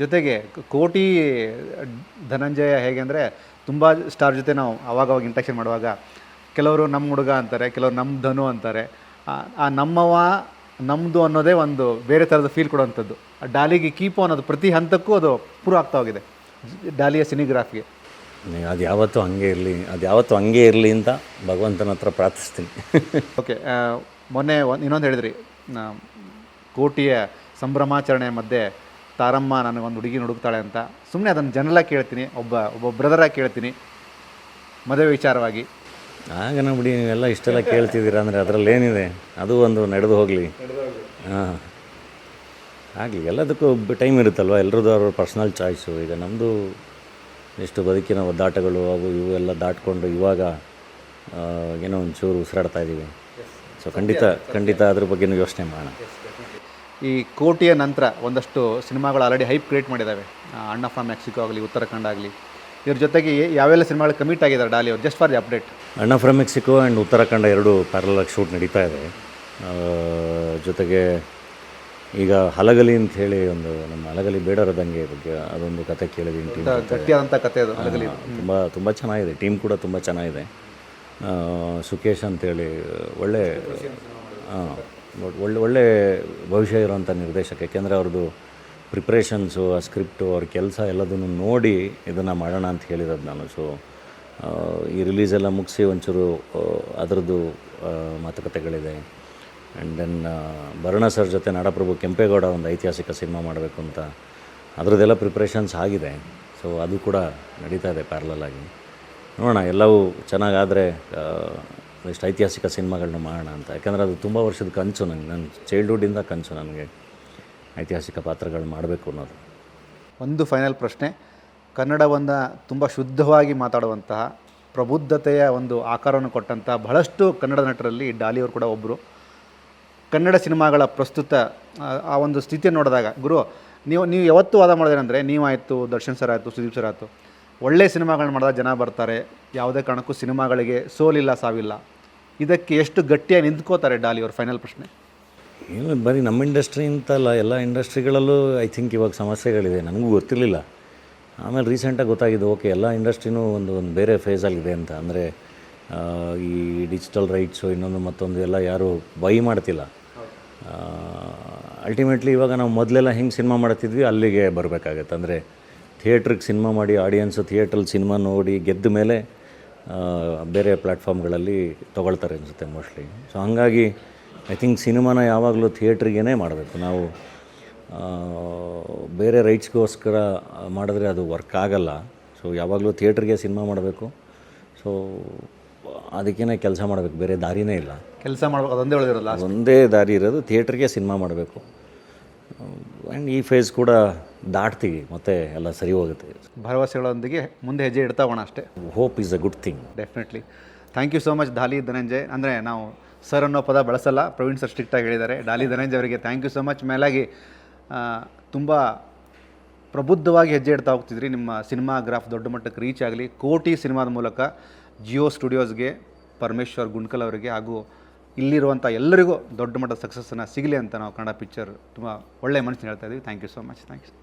ಜೊತೆಗೆ ಕೋಟಿ ಧನಂಜಯ ಹೇಗೆ ಅಂದರೆ ತುಂಬ ಸ್ಟಾರ್ ಜೊತೆ ನಾವು ಅವಾಗವಾಗ ಇಂಟ್ರಾಕ್ಷನ್ ಮಾಡುವಾಗ ಕೆಲವರು ನಮ್ಮ ಹುಡುಗ ಅಂತಾರೆ, ಕೆಲವರು ನಮ್ಮ ಧನು ಅಂತಾರೆ. ಆ ನಮ್ಮವ ನಮ್ಮದು ಅನ್ನೋದೇ ಒಂದು ಬೇರೆ ಥರದ ಫೀಲ್ ಕೊಡುವಂಥದ್ದು. ಡಾಲಿಗೆ ಕೀಪು ಅನ್ನೋದು ಪ್ರತಿ ಹಂತಕ್ಕೂ ಅದು ಪ್ರೂವ್ ಆಗ್ತಾ ಹೋಗಿದೆ ಡಾಲಿಯ ಸಿನಿಗ್ರಾಫಿಗೆ. ಅದು ಯಾವತ್ತೂ ಹಂಗೆ ಇರಲಿ ಅಂತ ಭಗವಂತನ ಹತ್ರ ಪ್ರಾರ್ಥಿಸ್ತೀನಿ. ಓಕೆ, ಮೊನ್ನೆ ಇನ್ನೊಂದು ಹೇಳಿದ್ರಿ, ಕೋಟಿಯ ಸಂಭ್ರಮಾಚರಣೆ ಮಧ್ಯೆ ತಾರಮ್ಮ ನನಗೊಂದು ಹುಡುಗಿನ ಹುಡುಕ್ತಾಳೆ ಅಂತ. ಸುಮ್ಮನೆ ಅದನ್ನು ಜನಲಾಗಿ ಕೇಳ್ತೀನಿ, ಒಬ್ಬ ಬ್ರದರಾಗಿ ಕೇಳ್ತೀನಿ, ಮದುವೆ ವಿಚಾರವಾಗಿ. ಆಗನ ಬಿಡಿ, ನೀವೆಲ್ಲ ಇಷ್ಟೆಲ್ಲ ಕೇಳ್ತಿದ್ದೀರಾ ಅಂದರೆ ಅದರಲ್ಲಿ ಏನಿದೆ, ಅದು ಒಂದು ನಡೆದು ಹೋಗಲಿ. ಹಾಂ, ಆಗಲಿ. ಎಲ್ಲದಕ್ಕೂ ಟೈಮ್ ಇರುತ್ತಲ್ವ, ಎಲ್ಲರದ್ದು ಅವ್ರ ಪರ್ಸ್ನಲ್ ಚಾಯ್ಸು. ಈಗ ನಮ್ಮದು ಎಷ್ಟು ಬದುಕಿನ ಒದ್ದಾಟಗಳು ಅವು ಇವು ಎಲ್ಲ ದಾಟ್ಕೊಂಡು ಇವಾಗ ಏನೋ ಒಂಚೂರು ಉಸಿರಾಡ್ತಾ ಇದ್ದೀವಿ. ಸೊ ಖಂಡಿತ ಅದ್ರ ಬಗ್ಗೆನೂ ಯೋಚನೆ ಮಾಡೋಣ. ಈ ಕೋಟಿಯ ನಂತರ ಒಂದಷ್ಟು ಸಿನಿಮಾಗಳು ಆಲ್ರೆಡಿ ಹೈಪ್ ಕ್ರಿಯೇಟ್ ಮಾಡಿದ್ದಾವೆ. ಅಣ್ಣ ಫ್ರಮ್ ಮೆಕ್ಸಿಕೋ ಆಗಲಿ, ಉತ್ತರಾಖಂಡ ಆಗಲಿ. ಇದ್ರ ಜೊತೆಗೆ ಯಾವೆಲ್ಲ ಸಿನಿಮಾಗಳು ಕಮಿಟ್ ಆಗಿದ್ದಾರೆ ಡಾಲಿ ಅವರು? Just for the update. ಅಣ್ಣ ಫ್ರಮ್ ಮೆಕ್ಸಿಕೋ ಆ್ಯಂಡ್ ಉತ್ತರಾಖಂಡ 2 ಪ್ಯಾರಲಾಗಿ ಶೂಟ್ ನಡೀತಾ ಇದೆ. ಜೊತೆಗೆ ಈಗ ಹಲಗಲಿ ಅಂತ ಹೇಳಿ ಒಂದು ನಮ್ಮ ಹಲಗಲಿ ಬೇಡರ ದಂಗೆ ಬಗ್ಗೆ ಅದೊಂದು ಕತೆ ಕೇಳಿದ್ದೀನಿ. ಗಟ್ಟಿಯಾದಂಥ ಕತೆ ಅದು ಹಲಗಲಿ. ತುಂಬ ಚೆನ್ನಾಗಿದೆ, ಟೀಮ್ ಕೂಡ ತುಂಬ ಚೆನ್ನಾಗಿದೆ. ಸುಕೇಶ್ ಅಂತೇಳಿ ಒಳ್ಳೆ ಭವಿಷ್ಯ ಇರೋಂಥ ನಿರ್ದೇಶಕ. ಯಾಕೆಂದರೆ ಅವ್ರದ್ದು ಪ್ರಿಪ್ರೇಷನ್ಸು, ಆ ಸ್ಕ್ರಿಪ್ಟು, ಅವ್ರ ಕೆಲಸ ಎಲ್ಲದನ್ನು ನೋಡಿ ಇದನ್ನು ಮಾಡೋಣ ಅಂತ ಹೇಳಿರೋದು ನಾನು. ಸೊ ಈ ರಿಲೀಸೆಲ್ಲ ಮುಗಿಸಿ ಒಂಚೂರು ಅದರದ್ದು ಮಾತುಕತೆಗಳಿದೆ. ಆ್ಯಂಡ್ ದೆನ್ ಭರಣ ಸರ್ ಜೊತೆ ನಾಡಪ್ರಭು ಕೆಂಪೇಗೌಡ ಒಂದು ಐತಿಹಾಸಿಕ ಸಿನಿಮಾ ಮಾಡಬೇಕು ಅಂತ ಅದರದ್ದೆಲ್ಲ ಪ್ರಿಪ್ರೇಷನ್ಸ್ ಆಗಿದೆ. ಸೊ ಅದು ಕೂಡ ನಡೀತಾ ಇದೆ ಪ್ಯಾರಲಾಗಿ. ನೋಡೋಣ, ಎಲ್ಲವೂ ಚೆನ್ನಾಗಾದರೆ ಇಷ್ಟು ಐತಿಹಾಸಿಕ ಸಿನಿಮಾಗಳನ್ನ ಮಾಡೋಣ ಅಂತ. ಯಾಕಂದರೆ ಅದು ತುಂಬ ವರ್ಷದ ಕನಸು ನನಗೆ, ನನ್ನ ಚೈಲ್ಡ್ಹುಡ್ಡಿಂದ ಕನಸು ನನಗೆ ಐತಿಹಾಸಿಕ ಪಾತ್ರಗಳು ಮಾಡಬೇಕು ಅನ್ನೋದು. ಒಂದು ಫೈನಲ್ ಪ್ರಶ್ನೆ. ಕನ್ನಡವನ್ನು ತುಂಬ ಶುದ್ಧವಾಗಿ ಮಾತಾಡುವಂತಹ, ಪ್ರಬುದ್ಧತೆಯ ಒಂದು ಆಕಾರವನ್ನು ಕೊಟ್ಟಂತಹ ಬಹಳಷ್ಟು ಕನ್ನಡ ನಟರಲ್ಲಿ ಡಾಲಿಯವರು ಕೂಡ ಒಬ್ಬರು. ಕನ್ನಡ ಸಿನಿಮಾಗಳ ಪ್ರಸ್ತುತ ಆ ಒಂದು ಸ್ಥಿತಿಯನ್ನು ನೋಡಿದಾಗ ಗುರು, ನೀವು ಯಾವತ್ತೂ ವಾದ ಮಾಡೋದೇನೆಂದರೆ, ನೀವಾಯಿತು, ದರ್ಶನ್ ಸರ್ ಆಯಿತು, ಸುದೀಪ್ ಸರ್ ಆಯಿತು, ಒಳ್ಳೆಯ ಸಿನಿಮಾಗಳನ್ನ ಮಾಡಿದಾಗ ಜನ ಬರ್ತಾರೆ, ಯಾವುದೇ ಕಾರಣಕ್ಕೂ ಸಿನಿಮಾಗಳಿಗೆ ಸೋಲಿಲ್ಲ, ಸಾವಿಲ್ಲ. ಇದಕ್ಕೆ ಎಷ್ಟು ಗಟ್ಟಿಯಾಗಿ ನಿಂತ್ಕೋತಾರೆ ಡಾಲಿಯವರು? ಫೈನಲ್ ಪ್ರಶ್ನೆ. ಏನು ಬರೀ ನಮ್ಮ ಇಂಡಸ್ಟ್ರಿ ಅಂತಲ್ಲ, ಎಲ್ಲ ಇಂಡಸ್ಟ್ರಿಗಳಲ್ಲೂ ಐ ಥಿಂಕ್ ಇವಾಗ ಸಮಸ್ಯೆಗಳಿದೆ. ನನಗೂ ಗೊತ್ತಿರಲಿಲ್ಲ. ಆಮೇಲೆ ರೀಸೆಂಟಾಗಿ ಗೊತ್ತಾಗಿದೆ, ಓಕೆ ಎಲ್ಲ ಇಂಡಸ್ಟ್ರಿನೂ ಒಂದು ಬೇರೆ ಫೇಸಲ್ಲಿದೆ ಅಂತ. ಅಂದರೆ ಈ ಡಿಜಿಟಲ್ ರೈಟ್ಸು ಇನ್ನೊಂದು ಮತ್ತೊಂದು ಎಲ್ಲ ಯಾರೂ ಬೈ ಮಾಡ್ತಿಲ್ಲ. ಅಲ್ಟಿಮೇಟ್ಲಿ ಇವಾಗ ನಾವು ಮೊದಲೆಲ್ಲ ಹೆಂಗೆ ಸಿನಿಮಾ ಮಾಡ್ತಿದ್ವಿ ಅಲ್ಲಿಗೆ ಬರಬೇಕಾಗತ್ತೆ. ಅಂದರೆ ಥಿಯೇಟ್ರಿಗೆ ಸಿನಿಮಾ ಮಾಡಿ ಆಡಿಯನ್ಸು ಥಿಯೇಟ್ರಲ್ಲಿ ಸಿನಿಮಾ ನೋಡಿ ಗೆದ್ದ ಮೇಲೆ ಬೇರೆ ಪ್ಲ್ಯಾಟ್ಫಾರ್ಮ್ಗಳಲ್ಲಿ ತೊಗೊಳ್ತಾರೆ ಅನಿಸುತ್ತೆ ಮೋಸ್ಟ್ಲಿ. ಸೊ ಹಾಗಾಗಿ ಐ ಥಿಂಕ್ ಸಿನಿಮಾನ ಯಾವಾಗಲೂ ಥಿಯೇಟ್ರಿಗೇ ಮಾಡಬೇಕು ನಾವು. ಬೇರೆ ರೈಟ್ಸ್ಗೋಸ್ಕರ ಮಾಡಿದ್ರೆ ಅದು ವರ್ಕ್ ಆಗಲ್ಲ. ಸೊ ಯಾವಾಗಲೂ ಥಿಯೇಟ್ರಿಗೆ ಸಿನಿಮಾ ಮಾಡಬೇಕು. ಸೊ ಅದಕ್ಕೇ ಕೆಲಸ ಮಾಡಬೇಕು, ಬೇರೆ ದಾರಿನೇ ಇಲ್ಲ. ಕೆಲಸ ಮಾಡಬೇಕು, ಅದೊಂದೇ ಉಳಿದಿರಲ್ಲ, ಒಂದೇ ದಾರಿ ಇರೋದು ಥಿಯೇಟ್ರಿಗೆ ಸಿನಿಮಾ ಮಾಡಬೇಕು. ಆ್ಯಂಡ್ ಈ ಫೇಸ್ ಕೂಡ ದಾಟ್ತೀವಿ, ಮತ್ತೆ ಎಲ್ಲ ಸರಿ ಹೋಗುತ್ತೆ. ಭರವಸೆಗಳೊಂದಿಗೆ ಮುಂದೆ ಹೆಜ್ಜೆ ಇಡ್ತಾ ಹೋಗೋಣ ಅಷ್ಟೇ. Hope is a good thing. Definitely. Thank you so much Daali Dhananjay. ಅಂದರೆ ನಾವು ಸರ್ ಅನ್ನೋ ಪದ ಬಳಸಲ್ಲ, ಪ್ರವೀಣ್ ಸರ್ ಸ್ಟ್ರಿಕ್ಟಾಗಿ ಹೇಳಿದ್ದಾರೆ. ಡಾಲಿ ಧನಂಜಯ್ ಅವರಿಗೆ ಥ್ಯಾಂಕ್ ಯು ಸೊ ಮಚ್. ಮೇಲಾಗಿ ತುಂಬ ಪ್ರಬುದ್ಧವಾಗಿ ಹೆಜ್ಜೆ ಇಡ್ತಾ ಹೋಗ್ತಿದ್ರಿ. ನಿಮ್ಮ ಸಿನಿಮಾಗ್ರಾಫ್ ದೊಡ್ಡ ಮಟ್ಟಕ್ಕೆ ರೀಚ್ ಆಗಲಿ. ಕೋಟಿ ಸಿನಿಮಾದ ಮೂಲಕ ಜಿಯೋ ಸ್ಟುಡಿಯೋಸ್ಗೆ, ಪರಮೇಶ್ವರ್ ಗುಂಡ್ಕಲ್ ಅವರಿಗೆ ಹಾಗೂ ಇಲ್ಲಿರುವಂಥ ಎಲ್ಲರಿಗೂ ದೊಡ್ಡ ಮಟ್ಟದ ಸಕ್ಸಸ್ಸನ್ನು ಸಿಗಲಿ ಅಂತ ನಾವು ಕನ್ನಡ ಪಿಕ್ಚರ್ ತುಂಬ ಒಳ್ಳೆಯ ಮನಸ್ಸಿನ ಹೇಳ್ತಾ ಇದ್ದೀವಿ. Thank you so much. Thanks.